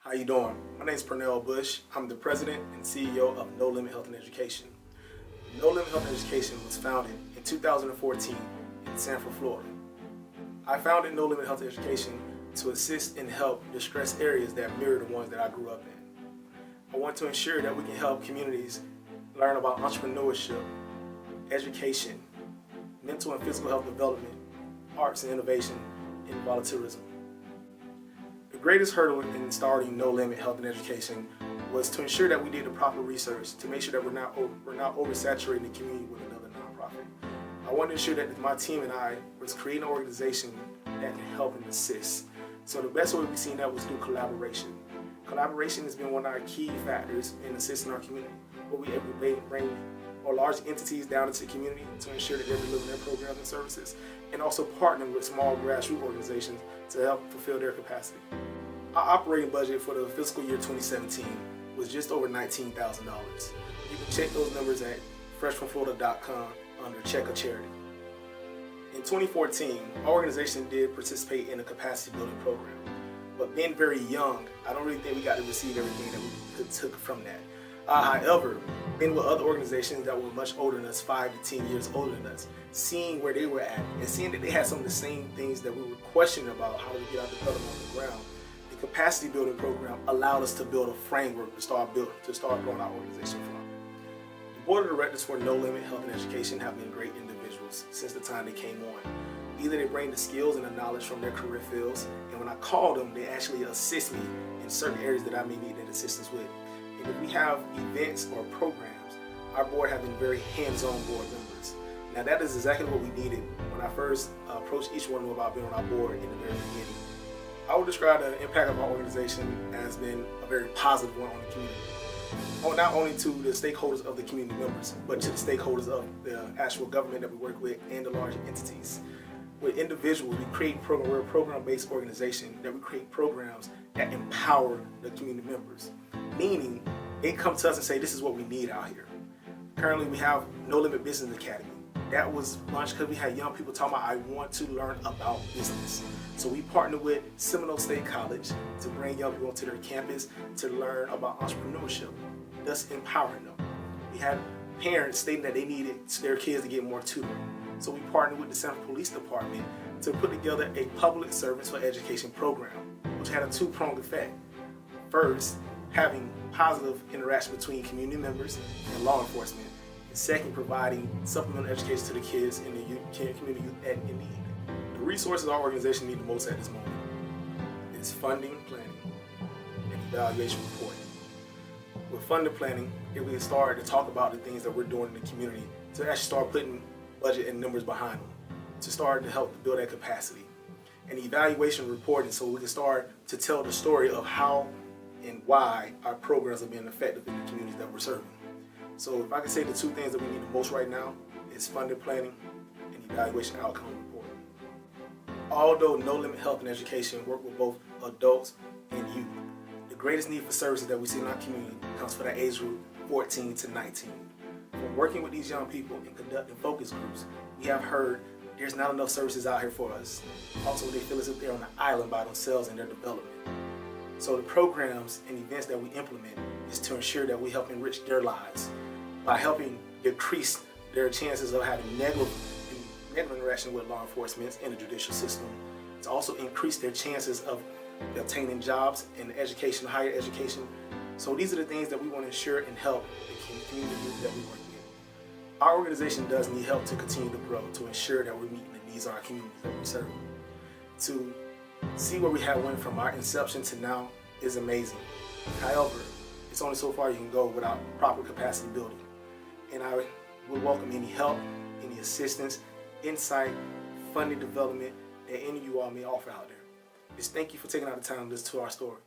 How you doing? My name is Pernell Bush. I'm the president and CEO of No Limit Health and Education. No Limit Health and Education was founded in 2014 in Sanford, Florida. I founded No Limit Health and Education to assist and help distressed areas that mirror the ones that I grew up in. I want to ensure that we can help communities learn about entrepreneurship, education, mental and physical health development, arts and innovation, and volunteerism. The greatest hurdle in starting No Limit Health and Education was to ensure that we did the proper research to make sure that we're not oversaturating the community with another nonprofit. I wanted to ensure that my team and I was creating an organization that can help and assist. So the best way we've seen that was through collaboration. Collaboration has been one of our key factors in assisting our community, where we able to bring more large entities down into the community to ensure that they're delivering their programs and services, and also partnering with small grassroots organizations to help fulfill their capacity. Our operating budget for the fiscal year 2017 was just over $19,000. You can check those numbers at freshfromflorida.com under Check a Charity. In 2014, our organization did participate in a capacity building program, but being very young, I don't really think we got to receive everything that we took from that. However, being with other organizations that were much older than us, 5 to 10 years older than us, seeing where they were at and seeing that they had some of the same things that we were questioning about how to get our development on the ground, the capacity building program allowed us to build a framework to start growing our organization from. The board of directors for No Limit Health and Education have been great individuals since the time they came on. Either they bring the skills and the knowledge from their career fields, and when I call them, they actually assist me in certain areas that I may need that assistance with. And if we have events or programs, our board have been very hands-on board members. Now that is exactly what we needed when I first approached each one of them about being on our board in the very beginning. I would describe the impact of our organization as being a very positive one on the community. Not only to the stakeholders of the community members, but to the stakeholders of the actual government that we work with and the larger entities. With individuals, we create programs. We're a program-based organization that we create programs that empower the community members. Meaning, they come to us and say, this is what we need out here. Currently, we have No Limit Business Academy. That was launched because we had young people talking about, I want to learn about business. So we partnered with Seminole State College to bring young people onto their campus to learn about entrepreneurship, thus empowering them. We had parents stating that they needed their kids to get more tutoring. So we partnered with the Sanford Police Department to put together a public service for education program, which had a two-pronged effect. First, having positive interaction between community members and law enforcement. And second, providing supplemental education to the kids in the community youth in need. The resources our organization needs the most at this moment is funding, planning, and evaluation reporting. With funding planning, if we start to talk about the things that we're doing in the community, to actually start putting budget and numbers behind them, to start to help build that capacity. And evaluation reporting, so we can start to tell the story of how and why our programs are being effective in the communities that we're serving. So if I can say the two things that we need the most right now is funding planning and evaluation outcome reporting. Although No Limit Health and Education work with both adults and youth, the greatest need for services that we see in our community comes for that age group 14 to 19. From working with these young people and conducting focus groups, we have heard there's not enough services out here for us. Also, they feel as if they're on an island by themselves in their development. So the programs and events that we implement is to ensure that we help enrich their lives by helping decrease their chances of having negative interaction with law enforcement and the judicial system, to also increase their chances of obtaining jobs in education, higher education. So these are the things that we want to ensure and help the community youth that we work with. Our organization does need help to continue to grow, to ensure that we're meeting the needs of our communities that we serve. To see where we have went from our inception to now is amazing. However, it's only so far you can go without proper capacity building. And I would welcome any help, any assistance, insight, funding development that any of you all may offer out there. Just thank you for taking out the time to listen to our story.